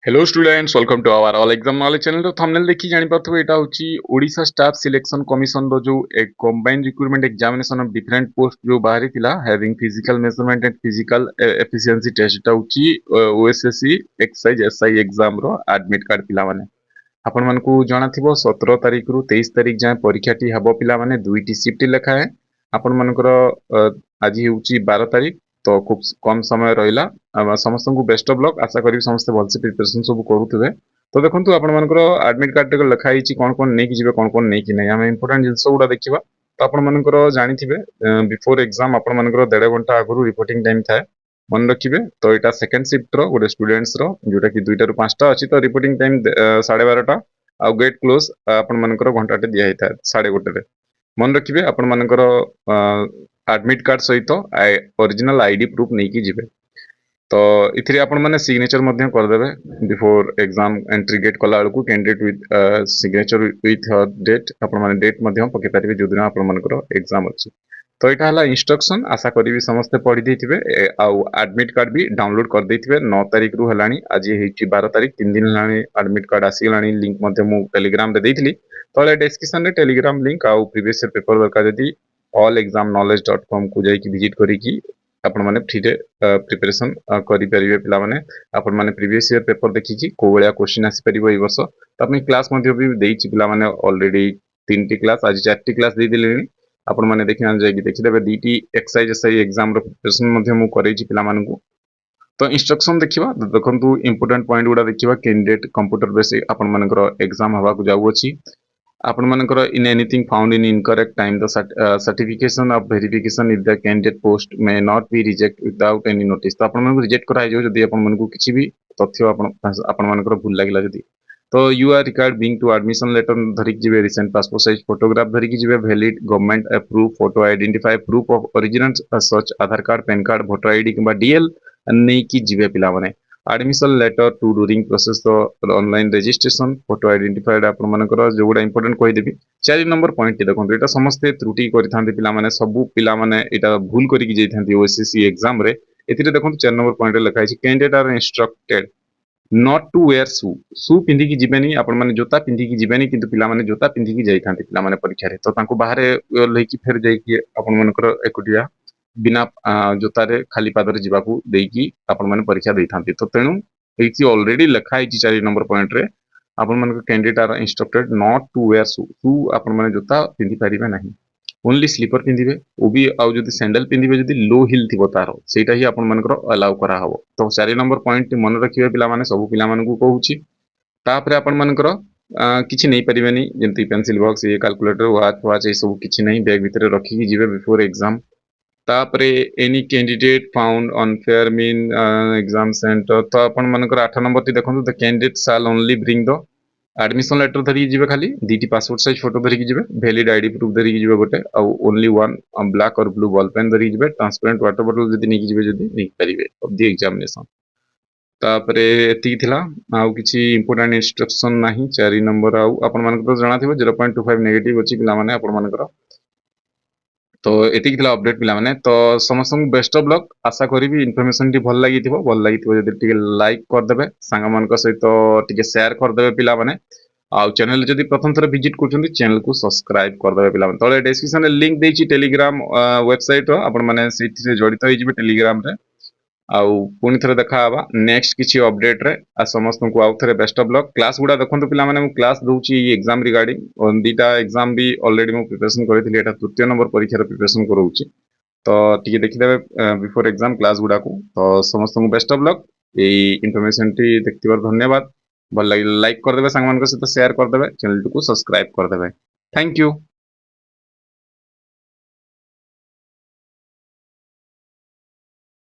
Hello students, welcome to our all exam knowledge channel. तो thumbnail देखि जानि पाथबो एटा होची ओडिशा स्टाफ सिलेक्शन कमिशन रो जो एक combined recruitment examination of different post जो बाहरी थिला having physical measurement and physical efficiency test एटा होची ओएसएससी एक्सरसाइज एसआई एग्जाम रो एडमिट कार्ड पिला माने आपण मानकू जणा थिबो 17 तारिख रु 23 तारिख जाय परीक्षाटी हबो पिला माने दुईटी शिफ्ट लेखा है आपण मानकर आज होची 12 तारिख। तो खूब कम समय रहिला समस्त को बेस्ट ऑफ लक आशा करी समस्त भलसे प्रिपरेशन सब करूथिबे। तो देखंतु आपण मानकर एडमिट कार्ड टे लिखा हिची कोन नै कि जिवे कोन नै कि नै हम इंपोर्टेंट जिंस गुडा देखिबा। तो आपण मानकर जानिथिबे बिफोर एग्जाम आपण मानकर 1.5 घंटा आगु रिपोर्टिंग टाइम थाए मन रखिबे। तो एटा सेकंड शिफ्ट रो गोटे स्टूडेंट्स रो जोटा कि 2टा रु 5टा अछि। तो रिपोर्टिंग टाइम 12:30 आ गेट क्लोज आपण मानकर घंटाटे दिया हिता 1:30 रे मन रखिबे। आपण मानकर एडमिट कार्ड सहित ओरिजिनल आईडी प्रूफ नहीं कि जिवे। तो इथिरे आपण माने सिग्नेचर मध्य कर देबे बिफोर एग्जाम एंट्री गेट कला को candidate with signature with date आपण माने डेट मध्य पके पारिबे जो दिन आपण मानकर एग्जाम अछि। तो एटा हला इंस्ट्रक्शन आशा करी समस्त पढ़ी देथिबे आ एडमिट कार्ड भी डाउनलोड कर देथिबे। 9 तारिख रु हलानी आज हेची 12 तारिख 3 दिन हलानी एडमिट कार्ड आसी हलानी। लिंक मध्य मु टेलीग्राम रे देथिली तळे डिस्क्रिप्शन रे टेलीग्राम लिंक आ प्रीवियस पेपर वर्क जदी allexamknowledge.com को जाई विजिट करी कि आपण माने फ्री रे प्रिपरेशन करि परिबे। पिला माने आपण माने प्रीवियस ईयर पेपर देखि कि को बळिया क्वेश्चन आसी परिबो ए वर्ष। तो अपनी क्लास मध्ये भी देइछि पिला माने ऑलरेडी 3टी क्लास आज 4टी क्लास दे दिलेनी। आपण माने देखिना जाई कि देखि देबे 2टी एक्सरसाइज एसआई एग्जाम रो प्रिपरेशन मध्ये मु करैछि पिला मानकू। तो इंस्ट्रक्शन देखिबा देखंतु इंपोर्टेंट पॉइंट गुडा देखिबा कैंडिडेट कंप्यूटर बेस आपण मानकर एग्जाम हवा को जाउ अछि। आपण मानकर in anything found in incorrect time the certification of verification if the candidate post may not be reject without any notice. तो आपण मानकर रिजेक्ट करा जाउ जदी आपण मानकू किछि भी तथ्य आपण मानकर भूल लागिला जदी। तो you are required being to admission letter धरिक जिवे रिसेंट पासपोर्ट साइज फोटोग्राफ धरिक जिवे valid government approve photo identify proof of original such Aadhaar card PAN card voter ID किबा डीएल नै कि जिवे पिला माने admission letter to during process तो ऑनलाइन रजिस्ट्रेशन फोटो आइडेंटिफाइड आपण मानकर जोडा इंपोर्टेंट कहि देबी। 4 नंबर पॉइंट देखंतु एटा समस्त त्रुटि करिथांती पिला माने सबु पिला माने एटा भूल करि कि जैथांती ओएसएससी एग्जाम रे। एथिरे देखंतु 4 नंबर पॉइंट रे लिखा है candidate are instructed not to wear shoe पिंधी कि जिबेनी आपण माने जोता पिंधी कि जिबेनी किंतु पिला माने जोता पिंधी कि जैथांती पिला माने परीक्षा रे। तो तांको बाहरे लई कि फेर जाई कि आपण मानकर एकुटिया बिना जोतारे खाली पादरे जीवाकू देकी आपण माने परीक्षा देथांती। तो तेणु एथि ऑलरेडी लिखा है 4 नंबर पॉइंट रे आपण मानकर candidate are instructed not to wear shoe आपण माने जोता पिंधी परिबे नाही ओनली स्लीपर पिंधिबे ओ भी आउ जदी सैंडल पिंधिबे जदी लो हिल थिबो तारो सेटा ही आपण मानकर अलाउ करा हबो। तो 4 नंबर पॉइंट मन रखिबे पिला माने सब पिला मानकू कहूची। तापरे आपण मानकर किछि नै परिबेनी जेंति पेंसिल बॉक्स ये कैलकुलेटर वाच ए सब किछि नै बैग भितरे रखि कि जिवे बिफोर एग्जाम। तापरे any candidate found unfair mean exam centre. तो आपण मानकर 8 नंबर टी देखंतु the candidate shall only bring the admission letter धरि जिवे खाली 2टी पासपोर्ट साइज फोटो धरि जिवे वैलिड आईडी प्रूफ धरि जिवे गोटे आ ओनली वन ब्लैक और ब्लू बॉल पेन धरि जिवे ट्रांसपेरेंट वाटर बॉटल जदी नै जिवे जदी नै परिबे ऑफ द एग्जामिनेशन। तापरे एति थिला आउ किछि इंपोर्टेंट इंस्ट्रक्शन नाही। 4 नंबर आउ आपण मानकर जणा थिबो 0.25 नेगेटिव अछि पिला माने आपण मानकर। तो एति थिला अपडेट पिला माने। तो समस्त बेस्ट ऑफ लक आशा करी इनफॉरमेशन टी भल लागि जदी टिके लाइक कर देबे संग मान को सहित टिके शेयर कर देबे पिला माने। आ चैनल जदी प्रथम थर विजिट करछन्ती चैनल को सब्सक्राइब कर देबे पिला माने। तळे डिस्क्रिप्शन रे लिंक देछि टेलीग्राम वेबसाइट रो आपण माने सेति से जडित होई जिवे टेलीग्राम रे। आउ पुनी थरे देखा हबा नेक्स्ट किछि अपडेट रे। आ समस्त को आउ थरे बेस्ट ऑफ लक। क्लास गुडा देखंतु पिला माने मु क्लास दोछि एग्जाम रिगार्डिंग और 2टा एग्जाम भी ऑलरेडी मु प्रिपरेशन करथिली। एटा तृतीय नंबर परीक्षा रे प्रिपरेशन करूछि। तो टिके देखि देबे बिफोर एग्जाम क्लास गुडा को। तो समस्त को बेस्ट ऑफ लक। ए इन्फॉर्मेशन टी देखतिबार धन्यवाद। भल लाइक कर देबे संग मान को सहित शेयर कर देबे चैनल को सब्सक्राइब कर देबे। Thank you.